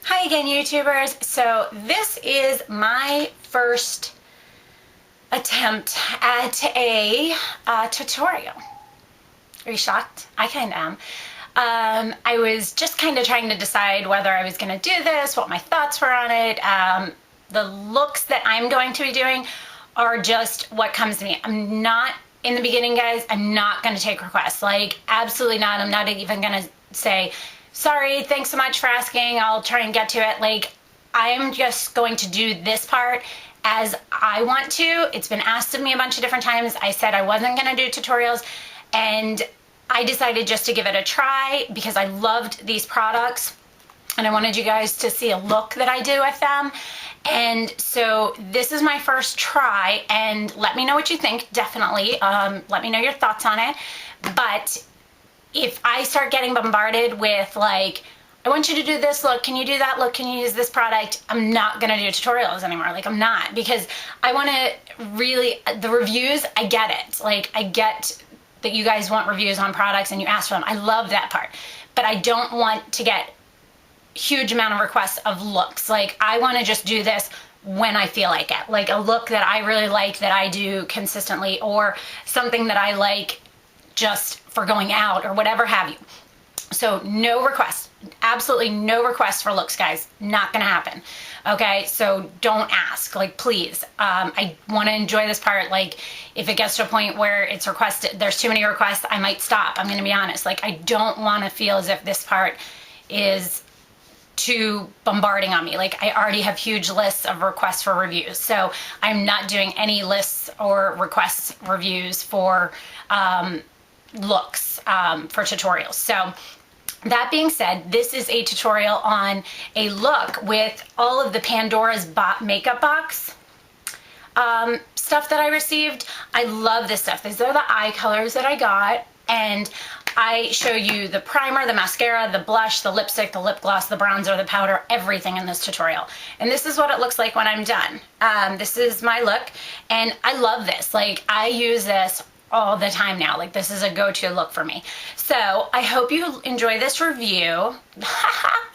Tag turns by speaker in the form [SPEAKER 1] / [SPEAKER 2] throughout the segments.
[SPEAKER 1] Hi again, YouTubers. So this is my first attempt at a tutorial. Are you shocked? I kind of am. I was just kind of trying to decide whether I was going to do this, what my thoughts were on it. The looks that I'm going to be doing are just what comes to me. I'm not, in the beginning, guys, I'm not going to take requests. Like, absolutely not. I'm not even going to say, sorry, thanks so much for asking, I'll try and get to it. Like, I'm just going to do this part as I want to. It's been asked of me a bunch of different times. I said I wasn't gonna do tutorials, and I decided just to give it a try because I loved these products and I wanted you guys to see a look that I do with them. And so this is my first try, and let me know what you think, definitely. Let me know your thoughts on it. But if I start getting bombarded with like, I want you to do this look, can you do that look, can you use this product, I'm not gonna do tutorials anymore. Like, I'm not, because I wanna really, the reviews, I get it. Like, I get that you guys want reviews on products and you ask for them. I love that part. But I don't want to get huge amount of requests of looks. Like, I wanna just do this when I feel like it. Like a look that I really like that I do consistently, or something that I like just for going out or whatever have you. So no requests, absolutely no requests for looks, guys. Not gonna happen. Okay, so don't ask, like, please. I want to enjoy this part. Like, if it gets to a point where it's requested, there's too many requests, I might stop. I'm gonna be honest. Like, I don't want to feel as if this part is too bombarding on me. Like, I already have huge lists of requests for reviews, so I'm not doing any lists or requests reviews for looks for tutorials. So that being said, this is a tutorial on a look with all of the Pandora's makeup box stuff that I received. I love this stuff. These are the eye colors that I got, and I show you the primer, the mascara, the blush, the lipstick, the lip gloss, the bronzer, the powder, everything in this tutorial. And this is what it looks like when I'm done. This is my look, and I love this. Like, I use this all the time now. Like, this is a go-to look for me. So I hope you enjoy this review.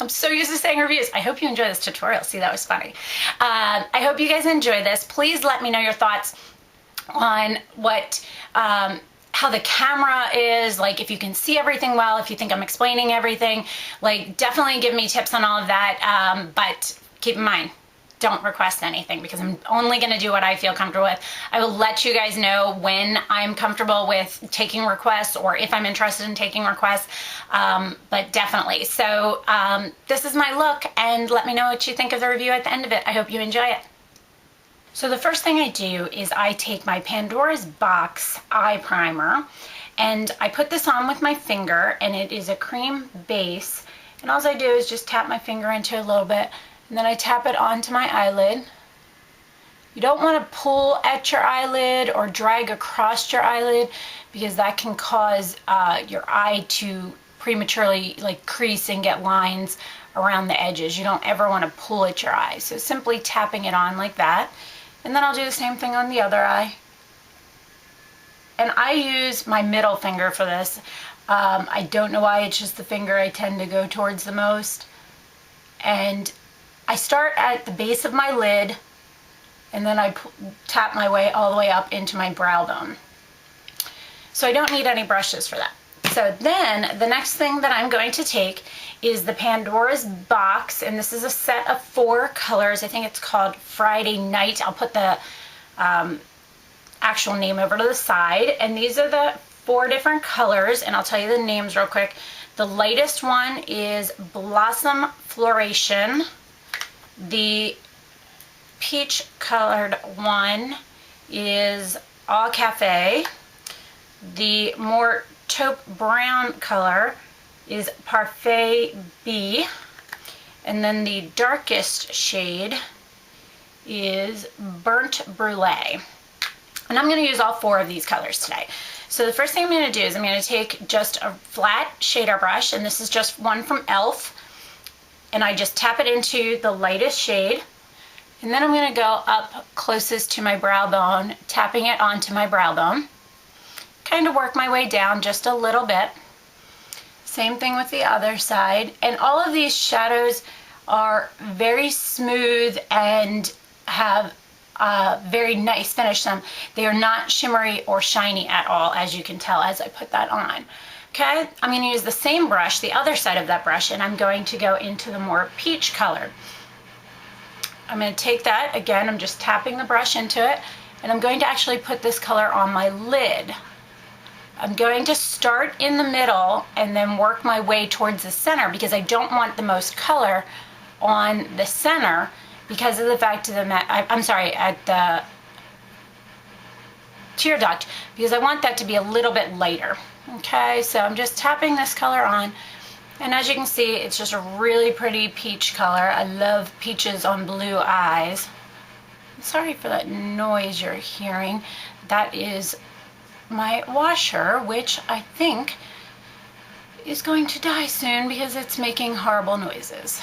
[SPEAKER 1] I'm so used to saying reviews. I hope you enjoy this tutorial. See, that was funny. I hope you guys enjoy this. Please let me know your thoughts on what, how the camera is, like, if you can see everything well, if you think I'm explaining everything. Like, definitely give me tips on all of that, but keep in mind, don't request anything, because I'm only going to do what I feel comfortable with. I will let you guys know when I'm comfortable with taking requests, or if I'm interested in taking requests, but definitely. So this is my look, and let me know what you think of the review at the end of it. I hope you enjoy it. So the first thing I do is I take my Pandora's Box eye primer, and I put this on with my finger, and it is a cream base, and all I do is just tap my finger into it a little bit, and then I tap it onto my eyelid. You don't want to pull at your eyelid or drag across your eyelid, because that can cause your eye to prematurely, like, crease and get lines around the edges. You don't ever want to pull at your eye. So simply tapping it on like that. And then I'll do the same thing on the other eye. And I use my middle finger for this. I don't know why, it's just the finger I tend to go towards the most. And I start at the base of my lid, and then I tap my way all the way up into my brow bone. So I don't need any brushes for that. So then the next thing that I'm going to take is the Pandora's Box, and this is a set of 4 colors. I think it's called Friday Night. I'll put the actual name over to the side, and these are the 4 different colors, and I'll tell you the names real quick. The lightest one is Blossom Floration. The peach colored one is Au Cafe. The more taupe brown color is Parfait B. And then the darkest shade is Burnt Brulee. And I'm going to use all 4 of these colors today. So the first thing I'm going to do is I'm going to take just a flat shader brush, and this is just one from e.l.f. And I just tap it into the lightest shade, and then I'm going to go up closest to my brow bone, tapping it onto my brow bone. Kind of work my way down just a little bit. Same thing with the other side. And all of these shadows are very smooth and have a very nice finish. They are not shimmery or shiny at all, as you can tell as I put that on. Okay, I'm going to use the same brush, the other side of that brush, and I'm going to go into the more peach color. I'm going to take that, again, I'm just tapping the brush into it, and I'm going to actually put this color on my lid. I'm going to start in the middle and then work my way towards the center because I don't want the most color on the center because of the fact of the at the tear duct, because I want that to be a little bit lighter. Okay, so I'm just tapping this color on, and as you can see, it's just a really pretty peach color. I love peaches on blue eyes. Sorry for that noise you're hearing. That is my washer, which I think is going to die soon because it's making horrible noises.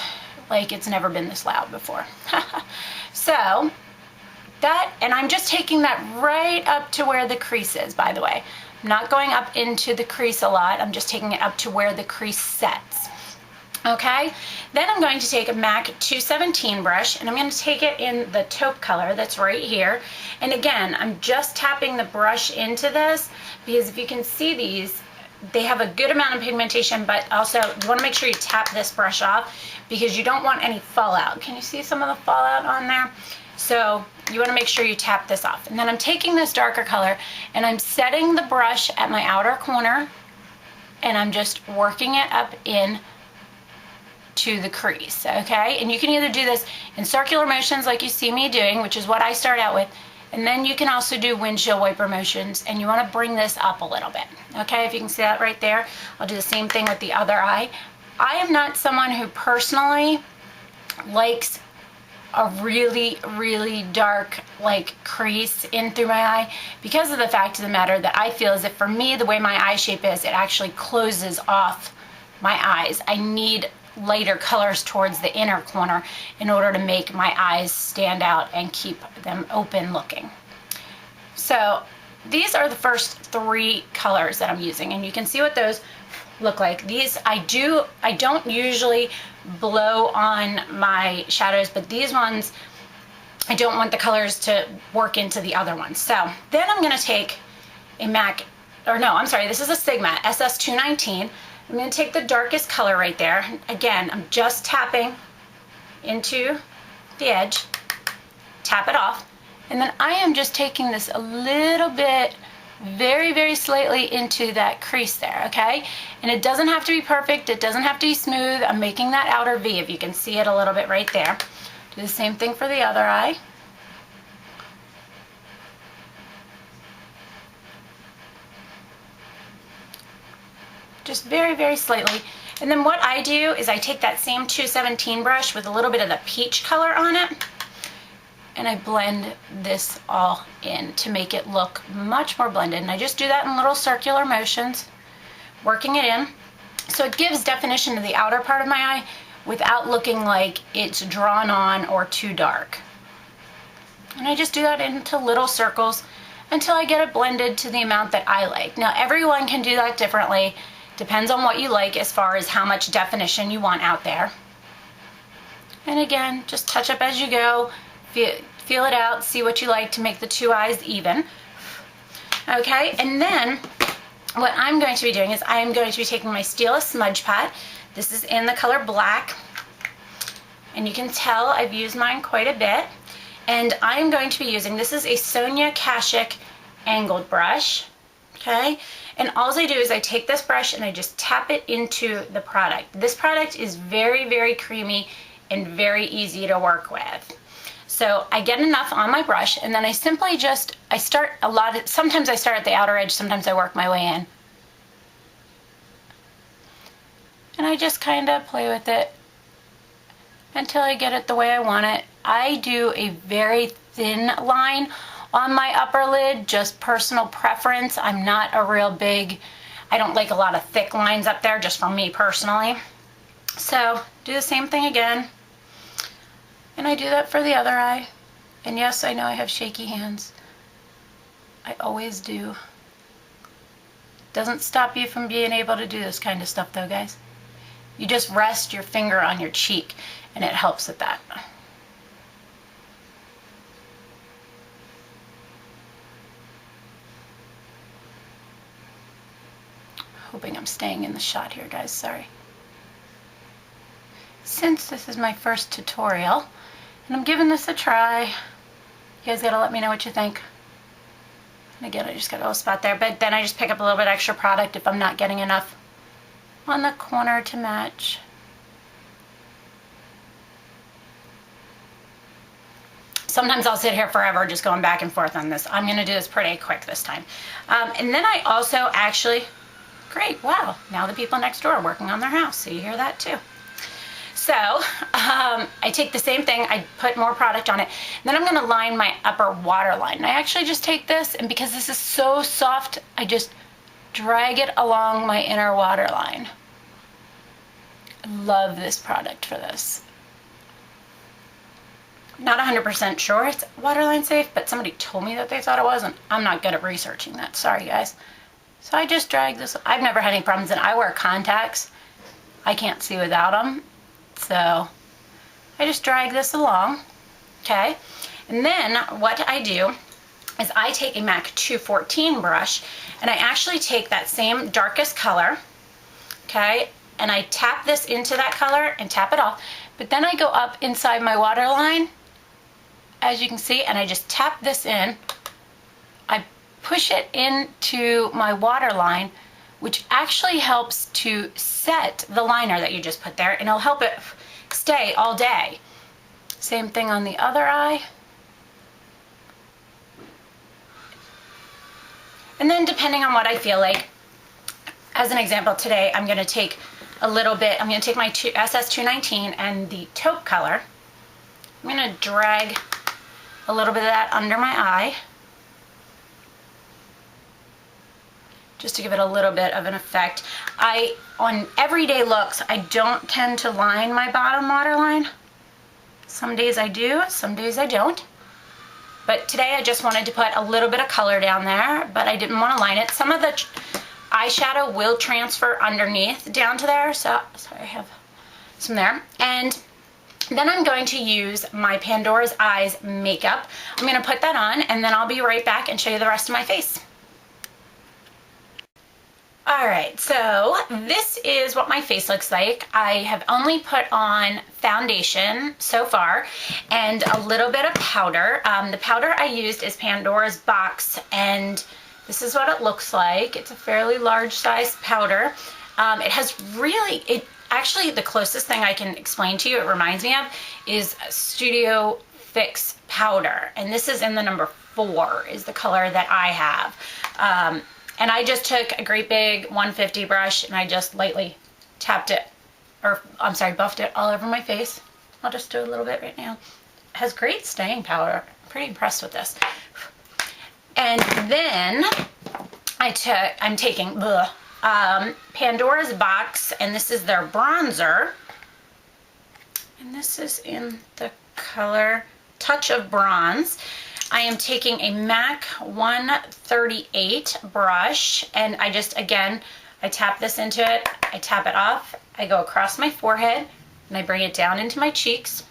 [SPEAKER 1] Like it's never been this loud before. So that, and I'm just taking that right up to where the crease is, by the way. I'm not going up into the crease a lot. I'm just taking it up to where the crease sets. Okay, then I'm going to take a MAC 217 brush, and I'm going to take it in the taupe color that's right here. And again, I'm just tapping the brush into this because if you can see these, they have a good amount of pigmentation, but also you want to make sure you tap this brush off because you don't want any fallout. Can you see some of the fallout on there? So you want to make sure you tap this off. And then I'm taking this darker color and I'm setting the brush at my outer corner and I'm just working it up in to the crease, okay? And you can either do this in circular motions like you see me doing, which is what I start out with, and then you can also do windshield wiper motions, and you want to bring this up a little bit, okay? If you can see that right there, I'll do the same thing with the other eye. I am not someone who personally likes a really, really dark like crease in through my eye because of the fact of the matter that I feel as if for me, the way my eye shape is, it actually closes off my eyes. I need lighter colors towards the inner corner in order to make my eyes stand out and keep them open looking. So these are the first three colors that I'm using, and you can see what those look like. These I don't usually blow on my shadows, but these ones I don't want the colors to work into the other ones. So then I'm going to take a this is a Sigma SS219. I'm going to take the darkest color right there. Again, I'm just tapping into the edge, tap it off, and then I am just taking this a little bit, very, very slightly into that crease there, okay? And it doesn't have to be perfect. It doesn't have to be smooth. I'm making that outer V, if you can see it a little bit right there. Do the same thing for the other eye. Just very, very slightly. And then what I do is I take that same 217 brush with a little bit of the peach color on it, and I blend this all in to make it look much more blended. And I just do that in little circular motions, working it in. So it gives definition to the outer part of my eye without looking like it's drawn on or too dark. And I just do that into little circles until I get it blended to the amount that I like. Now everyone can do that differently. Depends on what you like as far as how much definition you want out there. And again, just touch up as you go, feel it out, see what you like to make the two eyes even. Okay, and then what I'm going to be doing is I am going to be taking my Stila Smudge Pot. This is in the color black, and you can tell I've used mine quite a bit. And I am going to be using, this is a Sonia Kashuk angled brush, okay? And all I do is I take this brush and I just tap it into the product. This product is very, very creamy and very easy to work with. So I get enough on my brush, and then I simply just, sometimes I start at the outer edge, sometimes I work my way in. And I just kind of play with it until I get it the way I want it. I do a very thin line on my upper lid, just personal preference. I'm not a real big, I don't like a lot of thick lines up there, just for me personally. So do the same thing again. And I do that for the other eye. And yes, I know I have shaky hands. I always do. Doesn't stop you from being able to do this kind of stuff though, guys. You just rest your finger on your cheek and it helps with that. Hoping I'm staying in the shot here, guys, sorry. Since this is my first tutorial and I'm giving this a try, you guys gotta let me know what you think. And again, I just got a little spot there, but then I just pick up a little bit extra product if I'm not getting enough on the corner to match. Sometimes I'll sit here forever just going back and forth on this. I'm going to do this pretty quick this time. And then I also actually, great, wow, now the people next door are working on their house, so you hear that too. So I take the same thing, I put more product on it, and then I'm going to line my upper waterline. And I actually just take this, and because this is so soft, I just drag it along my inner waterline. I love this product for this. Not 100% sure it's waterline safe, but somebody told me that they thought it was, and I'm not good at researching that. Sorry, guys. So I just drag this. I've never had any problems, and I wear contacts. I can't see without them. So I just drag this along, okay? And then what I do is I take a MAC 214 brush, and I actually take that same darkest color, okay? And I tap this into that color and tap it off. But then I go up inside my waterline, as you can see, and I just tap this in. I push it into my waterline, which actually helps to set the liner that you just put there, and it'll help it stay all day. Same thing on the other eye. And then depending on what I feel like, as an example today, I'm going to take a little bit, I'm going to take my SS219 and the taupe color. I'm going to drag a little bit of that under my eye, just to give it a little bit of an effect. On everyday looks, I don't tend to line my bottom waterline. Some days I do, some days I don't. But today I just wanted to put a little bit of color down there, but I didn't want to line it. Some of the eyeshadow will transfer underneath down to there, so sorry, I have some there. And then I'm going to use my Pandora's Eyes makeup. I'm going to put that on, and then I'll be right back and show you the rest of my face. Alright, so this is what my face looks like. I have only put on foundation so far and a little bit of powder. The powder I used is Pandora's box, and this is what it looks like. It's a fairly large size powder. It has really, actually the closest thing I can explain to you, it reminds me of, is Studio Fix powder. And this is in the number 4 is the color that I have. And I just took a great big 150 brush and I just lightly tapped it, or I'm sorry, buffed it all over my face. I'll just do a little bit right now. It has great staying power. I'm pretty impressed with this. And then I'm taking Pandora's box, and this is their bronzer. And this is in the color Touch of Bronze. I am taking a MAC 138 brush, and I just, again, I tap this into it, I tap it off, I go across my forehead, and I bring it down into my cheeks,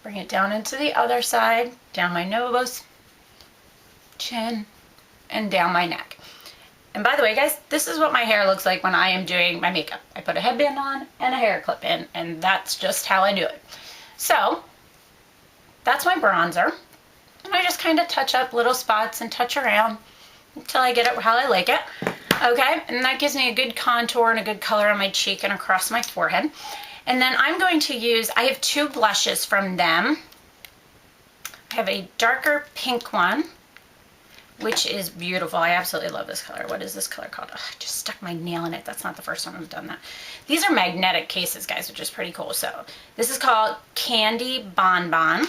[SPEAKER 1] bring it down into the other side, down my nose, chin, and down my neck. And by the way, guys, this is what my hair looks like when I am doing my makeup. I put a headband on and a hair clip in, and that's just how I do it. So that's my bronzer, and I just kind of touch up little spots and touch around until I get it how I like it. Okay, and that gives me a good contour and a good color on my cheek and across my forehead. And then I'm going to use, I have 2 blushes from them. I have a darker pink one, which is beautiful. I absolutely love this color. What is this color called? Oh, I just stuck my nail in it. That's not the first time I've done that. These are magnetic cases, guys, which is pretty cool. So this is called Candy Bonbon.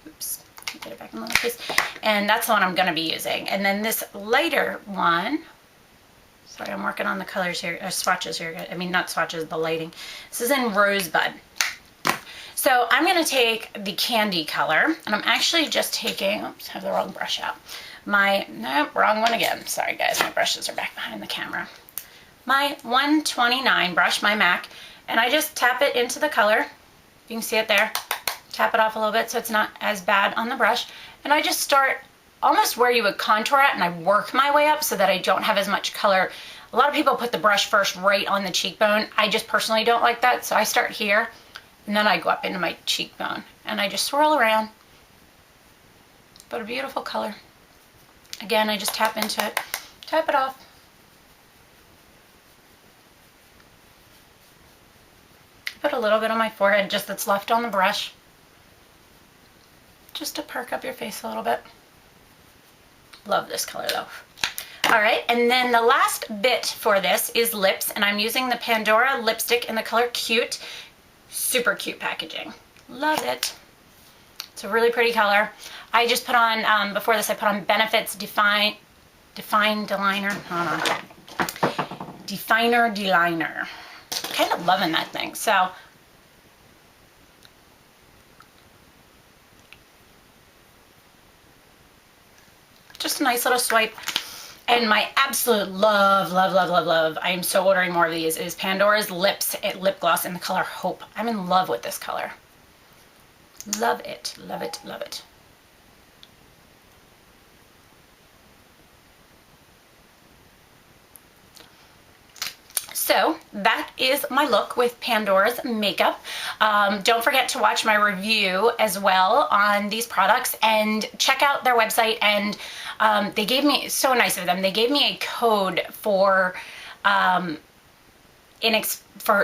[SPEAKER 1] Oops, get it back in the place. And that's the one I'm going to be using. And then this lighter one, sorry, I'm working on the colors here, swatches here. I mean, not swatches, the lighting. This is in Rosebud. So I'm going to take the candy color, and I'm actually just taking, oops, I have the wrong brush out. Nope, wrong one again. Sorry guys, my brushes are back behind the camera. my 129 brush, my MAC, and I just tap it into the color. You can see it there. Tap it off a little bit so it's not as bad on the brush. And I just start almost where you would contour at, and I work my way up so that I don't have as much color. A lot of people put the brush first right on the cheekbone. I just personally don't like that, so I start here, and then I go up into my cheekbone, and I just swirl around. But a beautiful color. Again, I just tap into it, tap it off. Put a little bit on my forehead, just that's left on the brush. Just to perk up your face a little bit. Love this color though. All right, and then the last bit for this is lips, and I'm using the Pandora lipstick in the color Cute. Super cute packaging. Love it. It's a really pretty color. I just put on, before this I put on Benefit's Define Deliner. Hold on. Definer Deliner. Kind of loving that thing. So just a nice little swipe. And my absolute love, I am so ordering more of these, is Pandora's lip gloss in the color Hope. I'm in love with this color. Love it, love it, love it. So that is my look with Pandora's makeup. Don't forget to watch my review as well on these products, and check out their website. And they gave me, so nice of them, they gave me a code for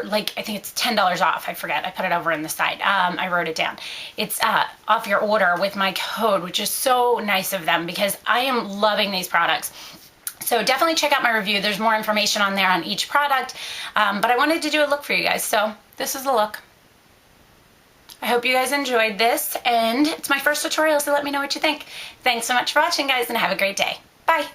[SPEAKER 1] like, I think it's $10 off. I forget, I put it over in the side. I wrote it down. It's off your order with my code, which is so nice of them because I am loving these products. So definitely check out my review. There's more information on there on each product, but I wanted to do a look for you guys. So this is the look. I hope you guys enjoyed this, and it's my first tutorial, so let me know what you think. Thanks so much for watching, guys, and have a great day. Bye.